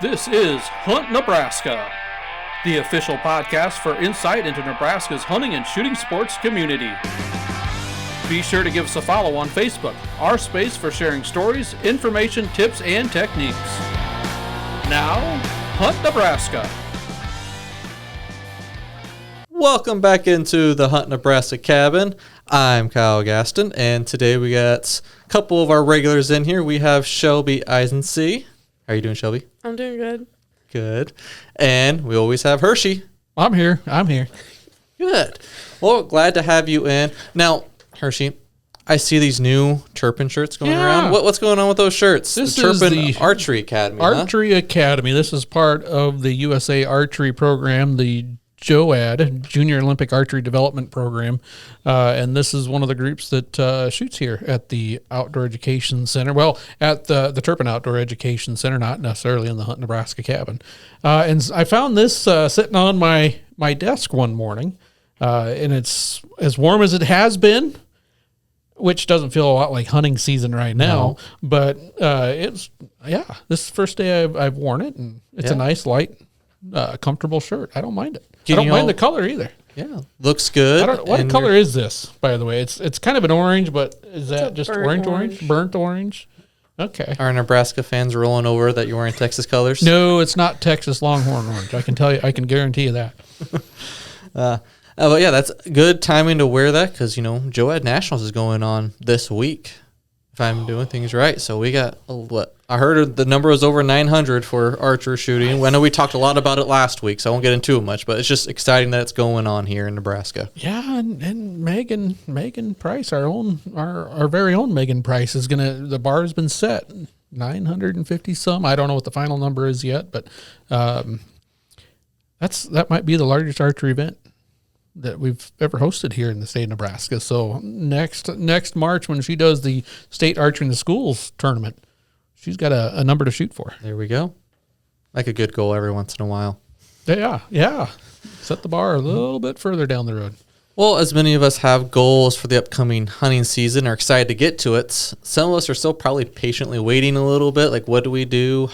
This is Hunt Nebraska, the official podcast for insight into Nebraska's hunting and shooting sports community. Be sure to give us a follow on Facebook, our space for sharing stories, information, tips, and techniques. Now, Hunt Nebraska. Welcome back into the Hunt Nebraska cabin. I'm Kyle Gaston, and today we got a couple of our regulars in here. We have Shelby Eisensee. How are you doing, Shelby? I'm doing good. Good. And we always have Hershy. I'm here. Good. Well, glad to have you in. Now, Hershy, I see these new Turpin shirts going around. What's going on with those shirts? This the Turpin is the Archery Academy. Archery Academy. This is part of the USA Archery program, the JOAD, Junior Olympic Archery Development Program, and this is one of the groups that shoots here at the Outdoor Education Center. Well, at the Turpin Outdoor Education Center, not necessarily in the Hunt Nebraska cabin. And I found this sitting on my desk one morning, and it's as warm as it has been, which doesn't feel a lot like hunting season right now. No. But this is the first day I've worn it, and it's a nice, light, comfortable shirt. I don't mind it. I don't mind the color either. Yeah, looks good. What color is this, by the way? It's kind of an orange, but is that just orange? Burnt orange? Okay. Are Nebraska fans rolling over that you're wearing Texas colors? No, it's not Texas Longhorn orange. I can guarantee you that. But yeah, that's good timing to wear that because, JOAD Nationals is going on this week, if I'm doing things right. So we got, I heard the number was over 900 for archer shooting. I know we talked a lot about it last week, so I won't get into it much, but it's just exciting that it's going on here in Nebraska. Yeah, and Megan Price, our very own Megan Price, the bar has been set, 950 some. I don't know what the final number is yet, but that might be the largest archery event that we've ever hosted here in the state of Nebraska. So next March, when she does the state archery in the schools tournament, she's got a number to shoot for. There we go. Like a good goal every once in a while. Yeah. Set the bar a little bit further down the road. Well, as many of us have goals for the upcoming hunting season, are excited to get to it. Some of us are still probably patiently waiting a little bit. Like, what do we do?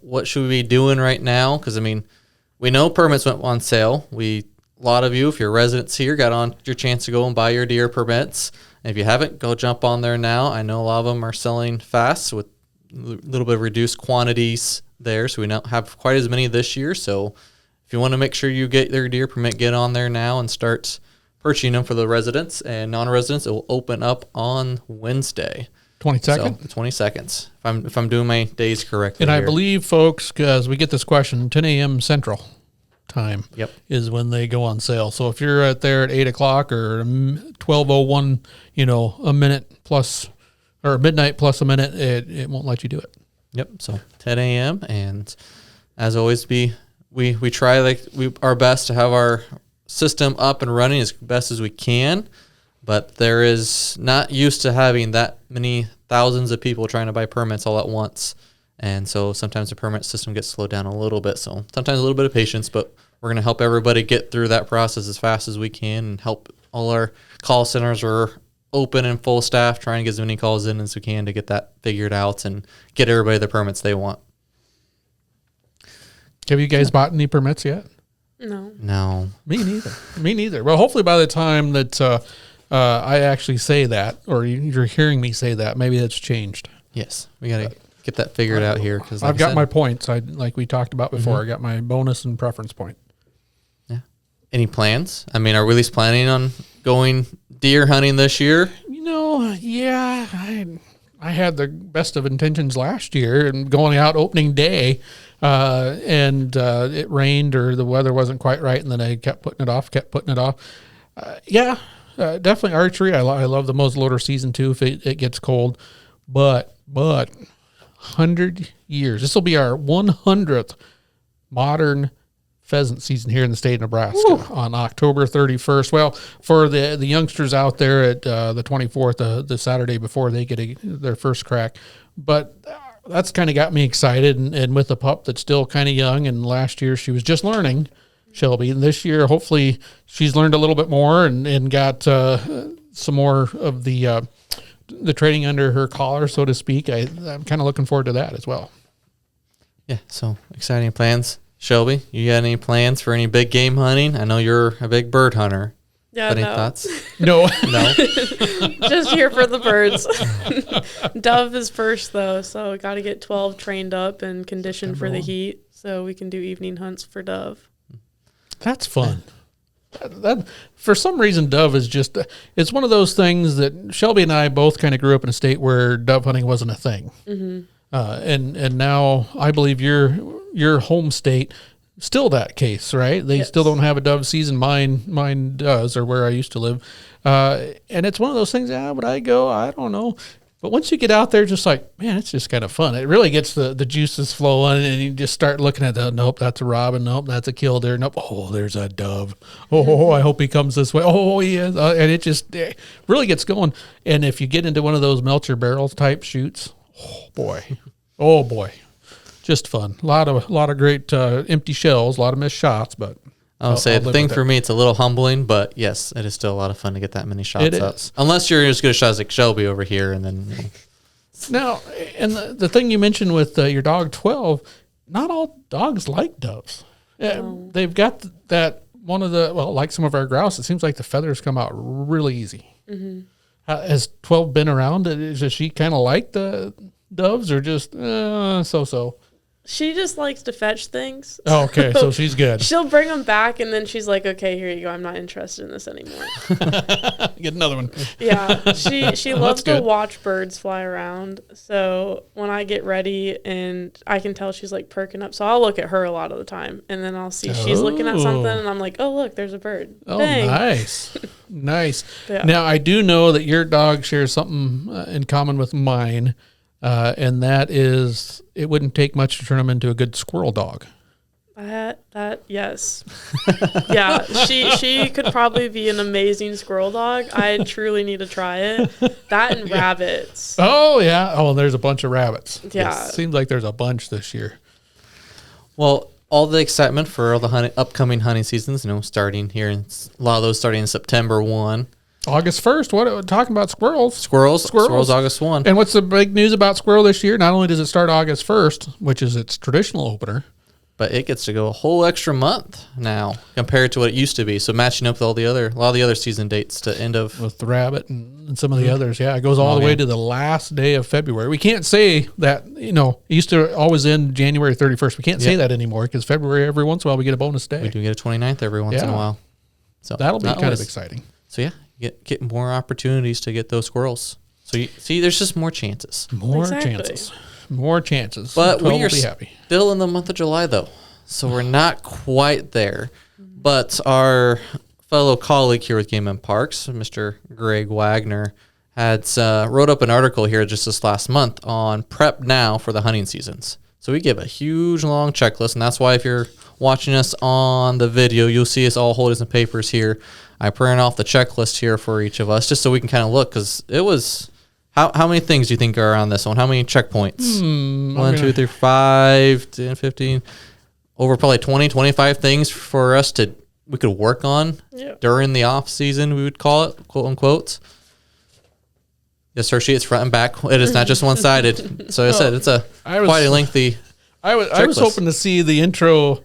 What should we be doing right now? Because, we know permits went on sale. A lot of you, if you're residents here, got on your chance to go and buy your deer permits. And if you haven't, go jump on there now. I know a lot of them are selling fast with a little bit of reduced quantities there, so we don't have quite as many this year. So if you want to make sure you get your deer permit, get on there now and start purchasing them for the residents and non-residents. It will open up on Wednesday. 22nd? So, the 22nd, if I'm doing my days correctly. And here. I believe, folks, because we get this question, 10 a.m. Central time is when they go on sale. So if you're out there at 8 o'clock or 12:01, a minute plus or midnight plus a minute, it won't let you do it. Yep. So 10 a.m. And as always, we try our best to have our system up and running as best as we can, but there is not used to having that many thousands of people trying to buy permits all at once. And so sometimes the permit system gets slowed down a little bit. So sometimes a little bit of patience, but we're going to help everybody get through that process as fast as we can and help all our call centers are open and full staff, trying to get as many calls in as we can to get that figured out and get everybody the permits they want. Have you guys bought any permits yet? No. Me neither. Well, hopefully by the time that I actually say that, or you're hearing me say that, maybe that's changed. Yes, we got to get that figured out here. Because I've got my points. Like we talked about before, I got my bonus and preference point. Yeah. Any plans? Are we at least planning on going deer hunting this year? I had the best of intentions last year and going out opening day, and it rained or the weather wasn't quite right, and then I kept putting it off. Definitely archery. I love the muzzleloader season too if it gets cold, but 100 years. This will be our 100th modern pheasant season here in the state of Nebraska on October 31st. Well, for the youngsters out there at the 24th, the Saturday before they get their first crack. But that's kind of got me excited. And with a pup that's still kind of young, and last year she was just learning, Shelby. And this year, hopefully, she's learned a little bit more and got some more of the training under her collar, so to speak. I'm kind of looking forward to that as well. Yeah, so exciting plans. Shelby, you got any plans for any big game hunting? I know you're a big bird hunter. Yeah, Any no. thoughts? No. No? Just here for the birds. Dove is first, though, so got to get 12 trained up and conditioned for the heat so we can do evening hunts for dove. That's fun. That for some reason, dove is just, it's one of those things that Shelby and I both kind of grew up in a state where dove hunting wasn't a thing. Mm-hmm. And now I believe your home state still that case, right? They still don't have a dove season. Mine does, or where I used to live. And it's one of those things. Would I go? I don't know. But once you get out there, just like, man, it's just kind of fun. It really gets the juices flowing, and you just start looking at the, nope, that's a robin. Nope, that's a killdeer. Nope, oh, there's a dove. Oh, I hope he comes this way. Oh, he is. And it really gets going. And if you get into one of those Melcher barrels type shoots, oh boy, just fun. A lot of great empty shells, a lot of missed shots, but I'll say the thing for me, it's a little humbling, but yes, it is still a lot of fun to get that many shots up. Unless you're as good a shot as like Shelby over here, and then now, and the thing you mentioned with your dog 12, not all dogs like doves. They've got that one of the like some of our grouse. It seems like the feathers come out really easy. Mm-hmm. Has 12 been around? Does she kind of like the doves, or just so? She just likes to fetch things. Oh, okay, so she's good. She'll bring them back, and then she's like, okay, here you go. I'm not interested in this anymore. Get another one. Yeah, she loves to watch birds fly around. So when I get ready and I can tell she's like perking up, so I'll look at her a lot of the time, and then I'll see she's looking at something, and I'm like, oh, look, there's a bird. Oh, Dang. nice. Nice. Yeah. Now, I do know that your dog shares something in common with mine, and that is it wouldn't take much to turn him into a good squirrel dog. That yes. Yeah, she could probably be an amazing squirrel dog. I truly need to try it. That and rabbits. Oh, yeah. Oh, and there's a bunch of rabbits. Yeah. Seems like there's a bunch this year. well, all the excitement for all the upcoming hunting seasons, starting here, and a lot of those starting in September 1. August 1st, what talking about squirrels? Squirrels August 1. And what's the big news about squirrel this year? Not only does it start August 1st, which is its traditional opener, but it gets to go a whole extra month now compared to what it used to be. So matching up with a lot of the other season dates to end of with the rabbit and some of the others. Yeah, it goes all the way to the last day of February. We can't say that, it used to always end January 31st. We can't say that anymore because February, every once in a while, we get a bonus day. We do get a 29th every once in a while. So that'll be kind of exciting. So yeah, get more opportunities to get those squirrels. So you see, there's just more chances. More chances. But we are be happy. Still in the month of July, though. So we're not quite there. But our fellow colleague here with Game and Parks, Mr. Greg Wagner, wrote up an article here just this last month on prep now for the hunting seasons. So we give a huge, long checklist, and that's why if you're watching us on the video, you'll see us all holding some papers here. I printed off the checklist here for each of us just so we can kind of look, because it was... How many things do you think are on this one? How many checkpoints? 1, 2, 3, 5, 10, 15... over probably 20, 25 things for us we could work on during the off season, we would call it, quote unquote. Yes, Hershey, it's front and back. It is not just one sided. So I said it's quite a lengthy. I was hoping to see the intro,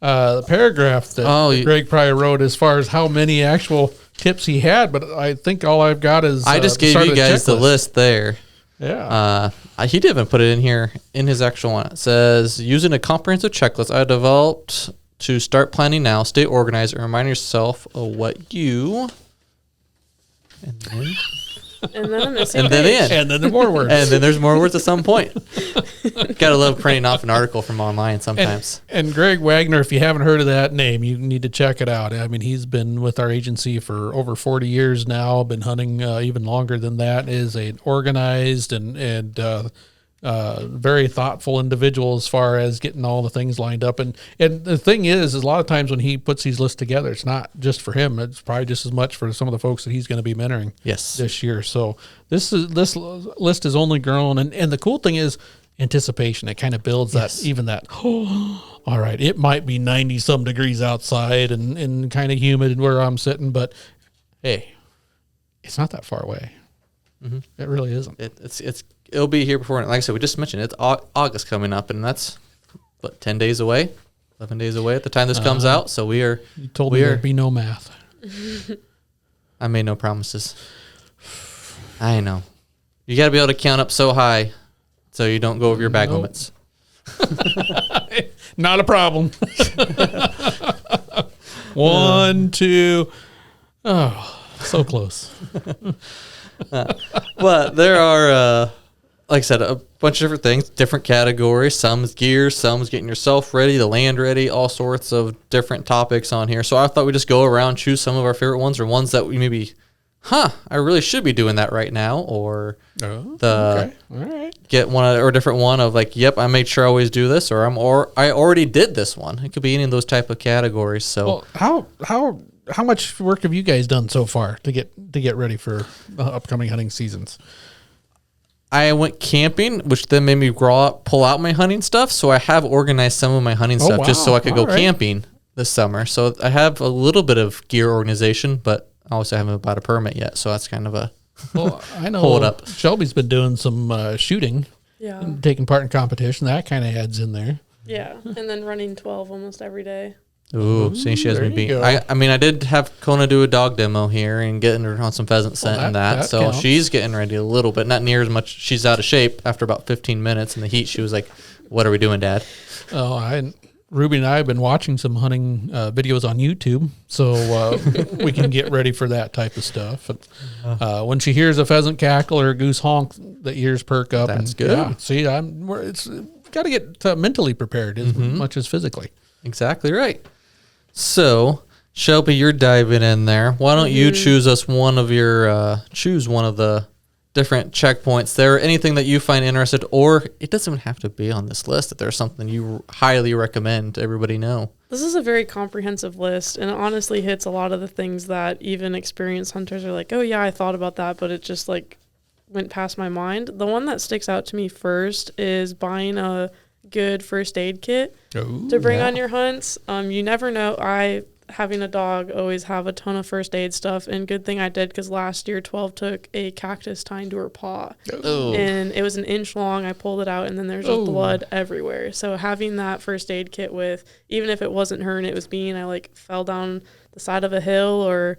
the paragraph that Greg probably wrote as far as how many actual tips he had, but I think all I've got is I just gave you guys the list there. Yeah. He didn't even put it in here in his actual one. It says, using a comprehensive checklist I developed to start planning now, stay organized, and remind yourself of what you... And then... And then a missing and then page. And then there are more words. And then there's more words at some point. Gotta love printing off an article from online sometimes. And Greg Wagner, if you haven't heard of that name, you need to check it out. I mean, he's been with our agency for over 40 years now, been hunting even longer than that, is an organized and very thoughtful individual as far as getting all the things lined up. And the thing is a lot of times when he puts these lists together, it's not just for him. It's probably just as much for some of the folks that he's going to be mentoring this year. So this list is only grown. And the cool thing is anticipation. It kind of builds all right, it might be 90 some degrees outside and kind of humid where I'm sitting, but hey, it's not that far away. Mm-hmm. It really isn't. It'll be here before. Like I said, we just mentioned it's August coming up, and that's 10 days away, 11 days away at the time this comes out. So we are. You told me there'd be no math. I made no promises. I know. You got to be able to count up so high so you don't go over your bag limits. Not a problem. 1, 2. Oh, so close. But there are, like I said, a bunch of different things, different categories. Some's gear, some's getting yourself ready, the land ready, all sorts of different topics on here. So I thought we'd just go around, choose some of our favorite ones or ones that we maybe, I really should be doing that right now. Or okay. All right. Get one or a different one of like, yep, I made sure I always do this, or I already did this one. It could be any of those type of categories. So how much work have you guys done so far to get ready for upcoming hunting seasons? I went camping, which then made me pull out my hunting stuff. So I have organized some of my hunting stuff just so I could go camping this summer. So I have a little bit of gear organization, but I also haven't bought a permit yet. So that's kind of a I know hold up. Shelby's been doing some shooting, taking part in competition. That kind of adds in there. Yeah, and then running 12 almost every day. Ooh, see, she has me beat. I mean, I did have Kona do a dog demo here and getting her on some pheasant scent and that. So counts. She's getting ready a little bit, not near as much. She's out of shape after about 15 minutes in the heat. She was like, "What are we doing, Dad?" Oh, Ruby and I have been watching some hunting videos on YouTube, so we can get ready for that type of stuff. And, when she hears a pheasant cackle or a goose honk, the ears perk up. That's good. Yeah, see, it's got to get mentally prepared as much as physically. Exactly right. So, Shelby, you're diving in there. Why don't you choose one of the different checkpoints there? Anything that you find interested, or it doesn't even have to be on this list. If there's something you highly recommend to everybody know. This is a very comprehensive list, and it honestly hits a lot of the things that even experienced hunters are like, oh yeah, I thought about that, but it just like went past my mind. The one that sticks out to me first is buying a good first aid kit to bring on your hunts. You never know. Having a dog, always have a ton of first aid stuff, and good thing I did, because last year 12 took a cactus tying to her paw, and it was an inch long. I pulled it out, and then there's just blood everywhere. So having that first aid kit with, even if it wasn't her and it was me, and I like fell down the side of a hill or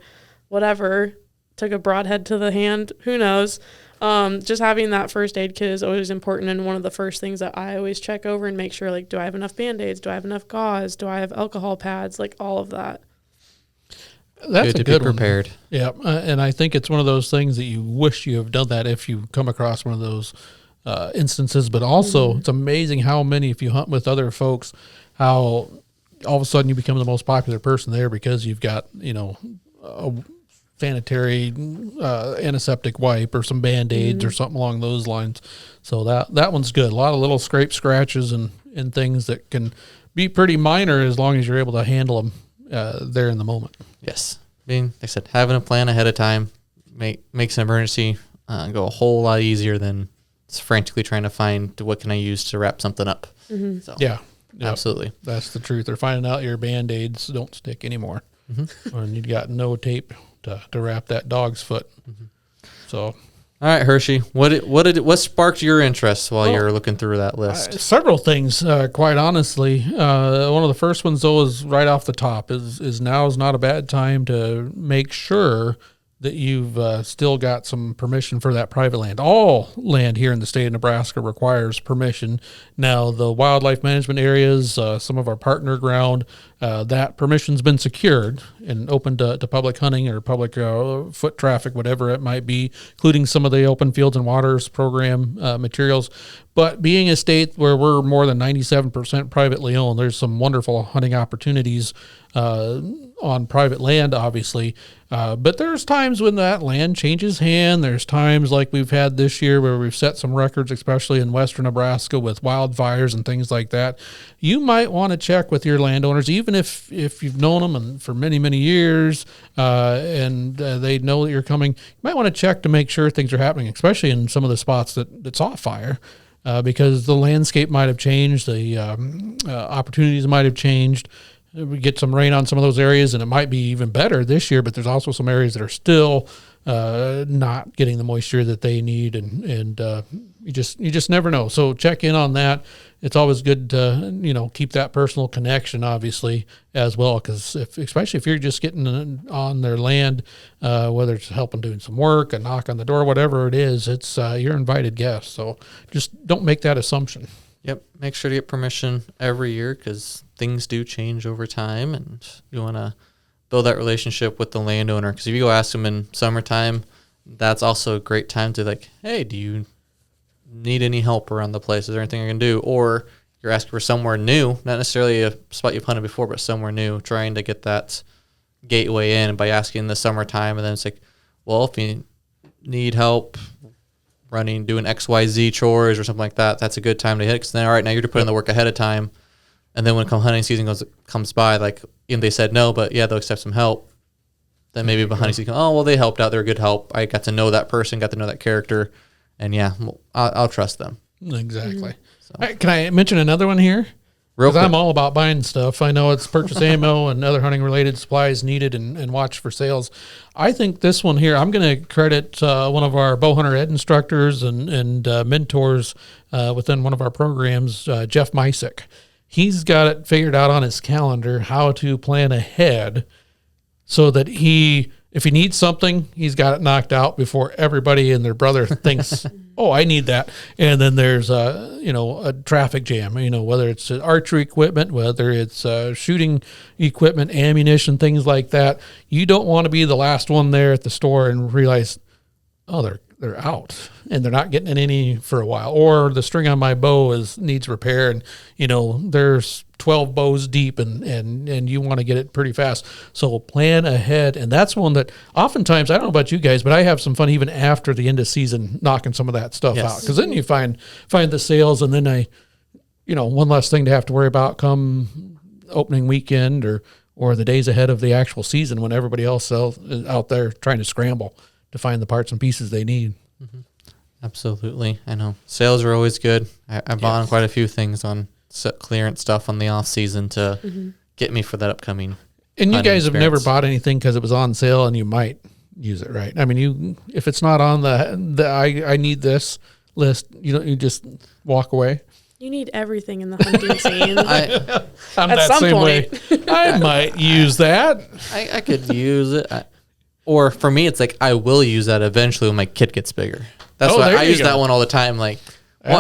whatever, took a broadhead to the hand, who knows. Just having that first aid kit is always important, and one of the first things that I always check over and make sure, like, do I have enough Band-Aids? Do I have enough gauze? Do I have alcohol pads? Like, all of that. That's a good be prepared. One. Yeah, and I think it's one of those things that you wish you have done that if you come across one of those instances. But also, it's amazing how many, if you hunt with other folks, how all of a sudden you become the most popular person there because you've got, a sanitary antiseptic wipe or some Band-Aids or something along those lines. So that one's good. A lot of little scrape scratches and things that can be pretty minor as long as you're able to handle them there in the moment. Yes. I mean, like I said, having a plan ahead of time makes an emergency go a whole lot easier than frantically trying to find what can I use to wrap something up. So, yeah. Absolutely. That's the truth. They're finding out your Band-Aids don't stick anymore. And you've got no tape to wrap that dog's foot. So, all right, Hershey, what sparked your interest while you're looking through that list? Several things, quite honestly. One of the first ones, though, is right off the top. Is now is not a bad time to make sure that you've still got some permission for that private land. All land here in the state of Nebraska requires permission. Now, the wildlife management areas, some of our partner ground, that permission's been secured and open to public hunting or public foot traffic, whatever it might be, including some of the open fields and waters program materials. But being a state where we're more than 97% privately owned, there's some wonderful hunting opportunities on private land, obviously. But there's times when that land changes hand. There's times like we've had this year where we've set some records, especially in western Nebraska with wildfires and things like that. You might want to check with your landowners, even if you've known them and for many, many years, and they know that you're coming. You might want to check to make sure things are happening, especially in some of the spots that saw fire. Because the landscape might have changed, the opportunities might have changed. We get some rain on some of those areas, and it might be even better this year, but there's also some areas that are still not getting the moisture that they need, and you just never know. So check in on that. It's always good to keep that personal connection, obviously, as well, because especially if you're just getting on their land, whether it's helping doing some work, a knock on the door, whatever it is, it's you're invited guest. So just don't make that assumption. Yep. Make sure to get permission every year because things do change over time, and you want to build that relationship with the landowner. Because if you go ask them in summertime, that's also a great time to hey, do you need any help around the place? Is there anything I can do? Or you're asking for somewhere new, not necessarily a spot you've hunted before, but somewhere new, trying to get that gateway in by asking in the summertime. And then it's well, if you need help doing XYZ chores or something like that, that's a good time to hit. Because then, all right, now you're putting in the work ahead of time. And then when hunting season comes by, even they said no, but yeah, they'll accept some help. Then maybe behind hunting season, oh, well, they helped out. They're a good help. I got to know that person, got to know that character. And yeah, I'll trust them. Exactly. So. Right, can I mention another one here? Because I'm all about buying stuff. I know it's purchase ammo and other hunting related supplies needed and watch for sales. I think this one here, I'm going to credit one of our bow hunter ed instructors and mentors within one of our programs, Jeff Mysick. He's got it figured out on his calendar how to plan ahead so that if he needs something, he's got it knocked out before everybody and their brother thinks, oh, I need that. And then there's a traffic jam, whether it's archery equipment, whether it's shooting equipment, ammunition, things like that. You don't want to be the last one there at the store and realize, oh, they're out and they're not getting any for a while, or the string on my bow needs repair, and there's 12 bows deep and you want to get it pretty fast. So plan ahead. And that's one that oftentimes, I don't know about you guys, but I have some fun even after the end of season knocking some of that stuff out, because then you find the sales, and then one less thing to have to worry about come opening weekend or the days ahead of the actual season when everybody else is out there trying to scramble to find the parts and pieces they need. Mm-hmm. Absolutely. I know sales are always good. I bought on quite a few things on clearance stuff on the off season to get me for that upcoming. And you guys have never bought anything because it was on sale and you might use it, right? I mean, if it's not on the I need this list, you just walk away. You need everything in the hunting scene. I'm at that some same point. Way. I might use that. I could use it. Or for me, it's I will use that eventually when my kid gets bigger. That's why I use that one all the time. I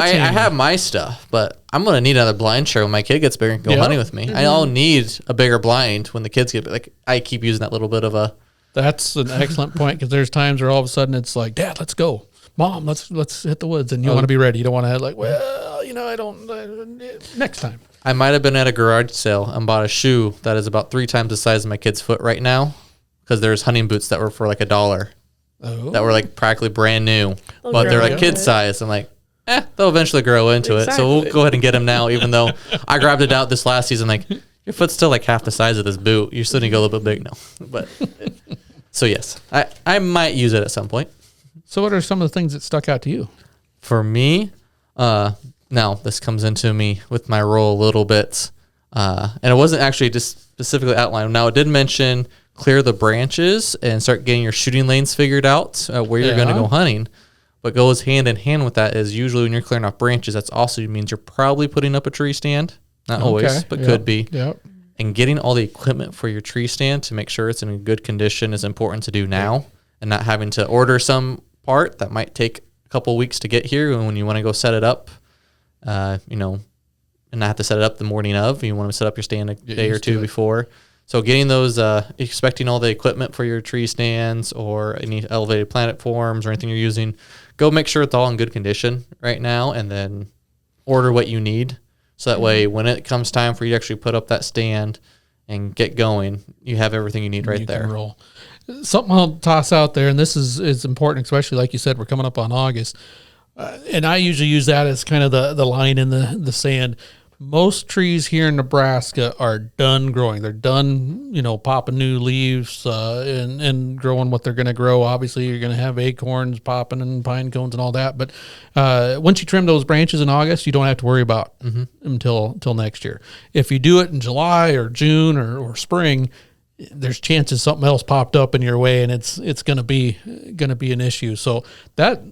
have my stuff, but I'm going to need another blind share when my kid gets bigger and go hunting with me. Mm-hmm. I'll need a bigger blind when the kids get big. I keep using that little bit of a... That's an excellent point, because there's times where all of a sudden it's Dad, let's go. Mom, let's hit the woods. And you want to be ready. You don't want to I don't... next time. I might have been at a garage sale and bought a shoe that is about 3 times the size of my kid's foot right now, because there's hunting boots that were for $1 that were practically brand new, but they're kid size. I'm they'll eventually grow into it. So we'll go ahead and get them now, even though I grabbed it out this last season. Your foot's still half the size of this boot. You still need to go a little bit big now. But so yes, I might use it at some point. So what are some of the things that stuck out to you? For me, now this comes into me with my role a little bit. And it wasn't actually just specifically outlined. Now it did mention clear the branches and start getting your shooting lanes figured out where you're going to go hunting. What goes hand in hand with that is usually when you're clearing off branches, that's also means you're probably putting up a tree stand. Not always, but could be. Yep. And getting all the equipment for your tree stand to make sure it's in good condition is important to do now, and not having to order some part that might take a couple weeks to get here. And when you want to go set it up, and not have to set it up the morning of, you want to set up your stand a day or two before. So getting those, expecting all the equipment for your tree stands or any elevated platforms or anything you're using, go make sure it's all in good condition right now, and then order what you need. So that way, when it comes time for you to actually put up that stand and get going, you have everything you need right there. Can roll. Something I'll toss out there, and this is important, especially like you said, we're coming up on August. And I usually use that as kind of the line in the sand. Most trees here in Nebraska are done growing. They're done, popping new leaves and growing what they're going to grow. Obviously, you're going to have acorns popping and pine cones and all that. But once you trim those branches in August, you don't have to worry about until next year. If you do it in July or June or spring, there's chances something else popped up in your way, and it's going to be an issue. So that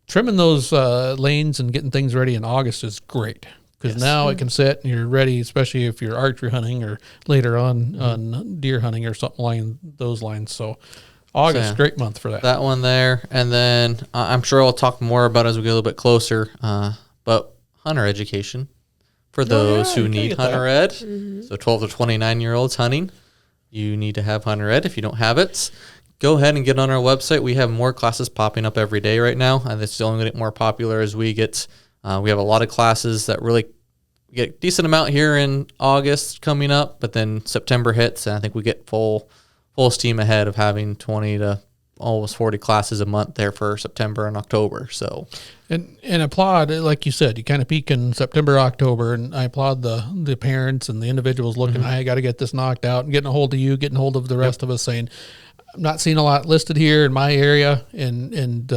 trimming those lanes and getting things ready in August is great, because now it can sit and you're ready, especially if you're archery hunting or later on deer hunting or something along those lines. So August, great month for that. That one there, and then I'm sure I'll talk more about it as we get a little bit closer. But hunter education for those who need hunter ed. So 12 to 29-year-olds hunting, you need to have hunter ed. If you don't have it, go ahead and get on our website. We have more classes popping up every day right now, and it's only going to get more popular as we get. We have a lot of classes that really get a decent amount here in August coming up, but then September hits, and I think we get full steam ahead of having 20 to almost 40 classes a month there for September and October. So, and applaud, like you said, you kind of peak in September, October, and I applaud the parents and the individuals looking, I got to get this knocked out, and getting a hold of you, getting a hold of the rest of us, saying, I'm not seeing a lot listed here in my area, and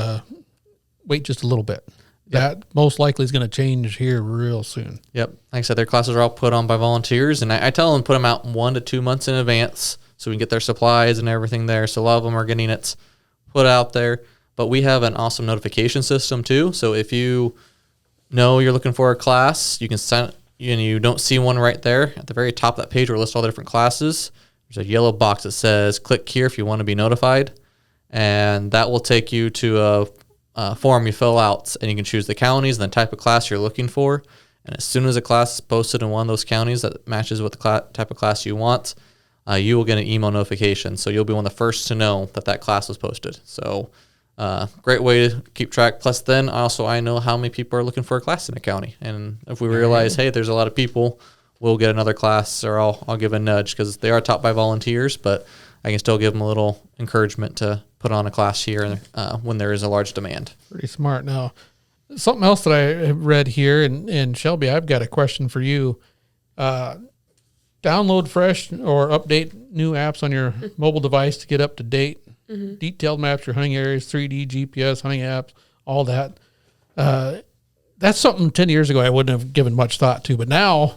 wait just a little bit. That most likely is going to change here real soon. Yep. Like I said, their classes are all put on by volunteers, and I tell them put them out 1 to 2 months in advance so we can get their supplies and everything there. So a lot of them are getting it put out there. But we have an awesome notification system too. So if you know you're looking for a class, you can sign, and you don't see one right there, at the very top of that page where it lists all the different classes, there's a yellow box that says click here if you want to be notified. And that will take you to a form you fill out, and you can choose the counties and the type of class you're looking for. And as soon as a class is posted in one of those counties that matches with the type of class you want, you will get an email notification. So you'll be one of the first to know that class was posted. So great way to keep track. Plus then also I know how many people are looking for a class in a county. And if we realize, hey, there's a lot of people, we'll get another class, or I'll give a nudge, because they are taught by volunteers, but I can still give them a little encouragement to put on a class here when there is a large demand. Pretty smart. Now, something else that I have read here, and Shelby, I've got a question for you. Download fresh or update new apps on your mobile device to get up to date. Detailed maps, your hunting areas, 3D, GPS, hunting apps, all that. That's something 10 years ago I wouldn't have given much thought to, but now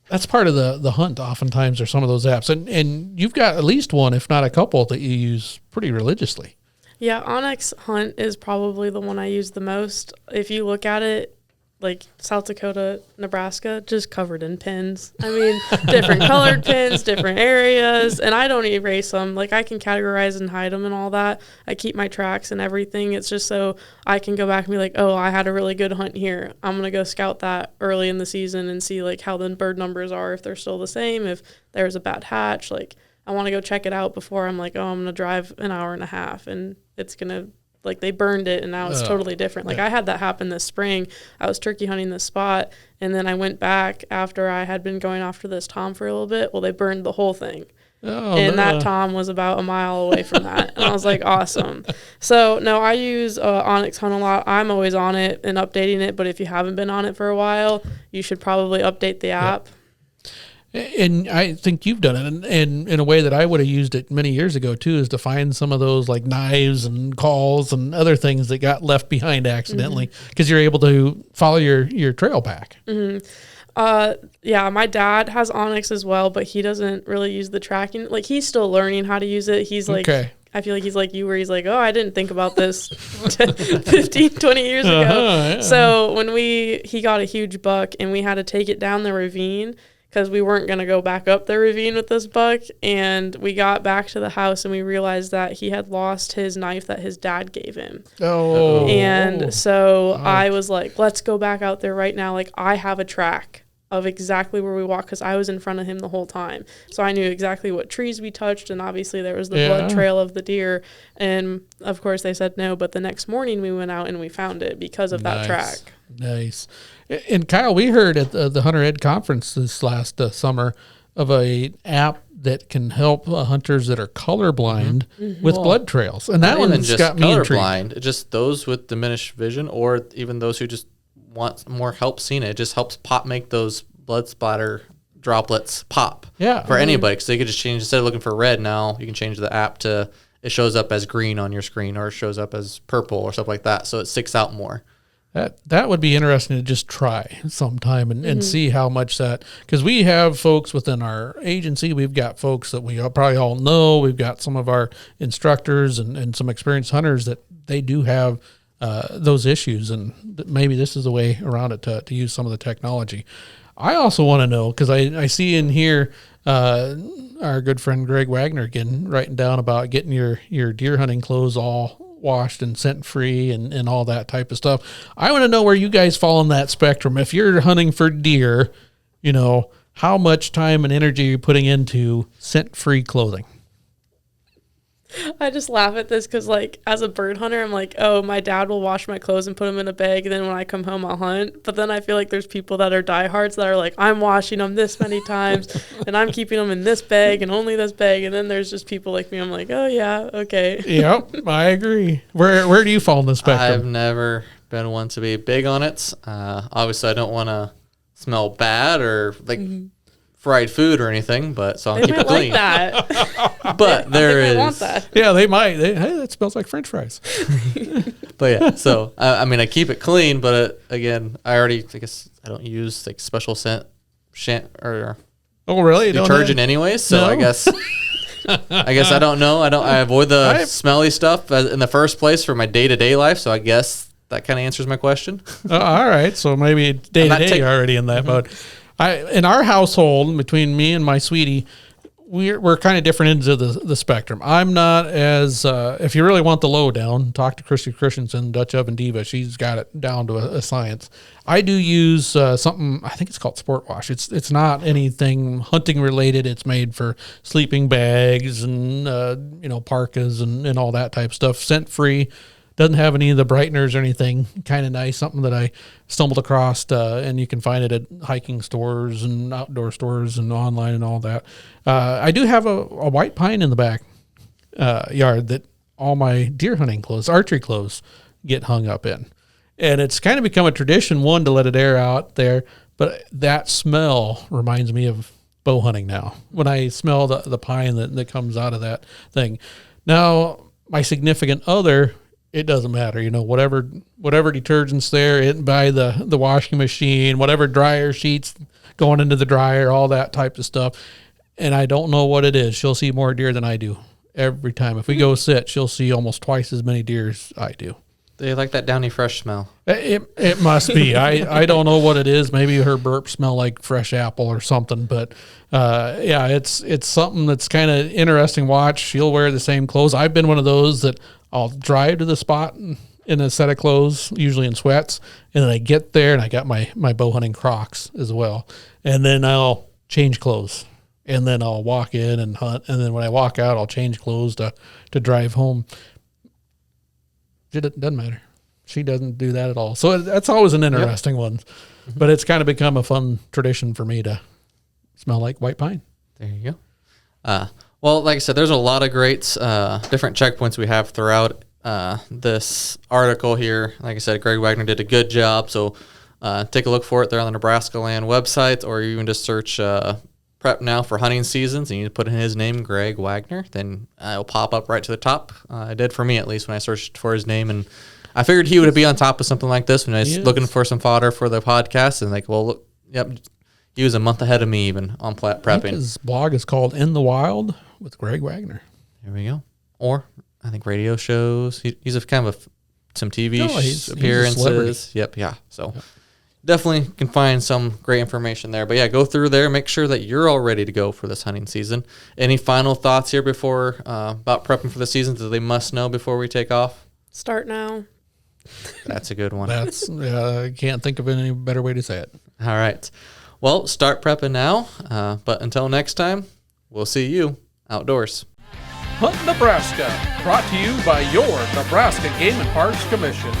that's part of the hunt oftentimes, are some of those apps. And you've got at least one, if not a couple, that you use pretty religiously. Yeah, Onyx Hunt is probably the one I use the most. If you look at it, like South Dakota, Nebraska, just covered in pins. I mean, different colored pins, different areas, and I don't erase them. Like, I can categorize and hide them and all that. I keep my tracks and everything. It's just so I can go back and be like, oh, I had a really good hunt here. I'm going to go scout that early in the season and see, like, how the bird numbers are, if they're still the same, if there's a bad hatch. Like, I want to go check it out before I'm like, oh, I'm going to drive an hour and a half, and it's going to, like, they burned it and now it's totally different. Like, I had that happen this spring. I was turkey hunting this spot, and then I went back after I had been going after this tom for a little bit. Well, they burned the whole thing. That tom was about a mile away from that. And I was like, awesome. So, no, I use Onyx Hunt a lot. I'm always on it and updating it, but if you haven't been on it for a while, you should probably update the app. And I think you've done it, and in a way that I would have used it many years ago too, is to find some of those like knives and calls and other things that got left behind accidentally, because you're able to follow your trail back. Yeah, my dad has Onyx as well, but he doesn't really use the tracking. Like, he's still learning how to use it. He's like, I feel like he's like you, where he's like, oh, I didn't think about this 15, 20 years ago. Yeah. So when he got a huge buck and we had to take it down the ravine, because we weren't going to go back up the ravine with this buck. And we got back to the house and we realized that he had lost his knife that his dad gave him. And so I was like, let's go back out there right now. Like, I have a track of exactly where we walked, because I was in front of him the whole time. So I knew exactly what trees we touched. And obviously there was the blood trail of the deer. And of course they said no, but the next morning we went out and we found it because of that track. Nice. And Kyle, we heard at the Hunter Ed conference this last summer of a app that can help hunters that are colorblind with blood trails, and that one just got me intrigued. It just those with diminished vision, or even those who just want more help seeing it. It just helps make those blood splatter droplets pop. For anybody, because they could just change, instead of looking for red, now you can change the app to it shows up as green on your screen, or it shows up as purple or stuff like that, so it sticks out more. That would be interesting to just try sometime and see how much that, because we have folks within our agency, we've got folks that we probably all know, we've got some of our instructors and some experienced hunters that they do have those issues, and maybe this is a way around it to use some of the technology. I also want to know, because I see in here our good friend Greg Wagner again writing down about getting your deer hunting clothes all washed and scent free and all that type of stuff. I want to know where you guys fall in that spectrum. If you're hunting for deer, how much time and energy are you putting into scent free clothing? I just laugh at this because, like, as a bird hunter, I'm like, oh, my dad will wash my clothes and put them in a bag, and then when I come home, I'll hunt. But then I feel like there's people that are diehards that are like, I'm washing them this many times, and I'm keeping them in this bag and only this bag. And then there's just people like me. I'm like, oh, yeah, okay. Yep, I agree. Where do you fall in the spectrum? I've never been one to be big on it. Obviously, I don't want to smell bad or, like, fried food or anything, but so I'll keep it clean. Like that. But there is. Want that. Yeah, they might. Hey, that smells like French fries. But yeah, so I mean, I keep it clean, but again, I guess I don't use like special scent or oh really detergent anyways. So no? I guess I don't know. I avoid the smelly stuff in the first place for my day-to-day life. So I guess that kind of answers my question. All right, so maybe day-to-day you're already in that mode. In our household, between me and my sweetie, we're kind of different ends of the spectrum. I'm not as, if you really want the lowdown, talk to Christy Christensen, Dutch Oven Diva. She's got it down to a science. I do use something, I think it's called Sport Wash. It's not anything hunting related. It's made for sleeping bags and, parkas and all that type of stuff. Scent free. Doesn't have any of the brighteners or anything. Kind of nice. Something that I stumbled across, and you can find it at hiking stores and outdoor stores and online and all that. I do have a white pine in the back yard that all my deer hunting clothes, archery clothes, get hung up in. And it's kind of become a tradition, one, to let it air out there, but that smell reminds me of bow hunting now. When I smell the pine that comes out of that thing. Now, my significant other, it doesn't matter, whatever detergent's there, buy the washing machine, whatever dryer sheets going into the dryer, all that type of stuff. And I don't know what it is. She'll see more deer than I do every time. If we go sit, she'll see almost twice as many deer as I do. They like that Downy Fresh smell. It must be. I don't know what it is. Maybe her burps smell like fresh apple or something. But it's something that's kind of interesting. Watch. She'll wear the same clothes. I've been one of those that I'll drive to the spot in a set of clothes, usually in sweats, and then I get there and I got my bow hunting Crocs as well. And then I'll change clothes, and then I'll walk in and hunt. And then when I walk out, I'll change clothes to drive home. It doesn't matter. She doesn't do that at all. So that's always an interesting one. But it's kind of become a fun tradition for me to smell like white pine. There you go. Well, like I said, there's a lot of great different checkpoints we have throughout this article here. Like I said, Greg Wagner did a good job. So take a look for it there on the Nebraskaland website, or you can just search prep now for hunting seasons, and you put in his name, Greg Wagner, then it'll pop up right to the top. It did for me, at least, when I searched for his name. And I figured he would be on top of something like this when I was looking for some fodder for the podcast. And look, he was a month ahead of me even on prepping. His blog is called In the Wild with Greg Wagner. There we go. Or I think radio shows. He's a kind of some TV appearances. So definitely can find some great information there. But go through there. Make sure that you're all ready to go for this hunting season. Any final thoughts here before about prepping for the season that they must know before we take off? Start now. That's a good one. I can't think of any better way to say it. All right. Well, start prepping now. But until next time, we'll see you outdoors. Hunt Nebraska, brought to you by your Nebraska Game and Parks Commission.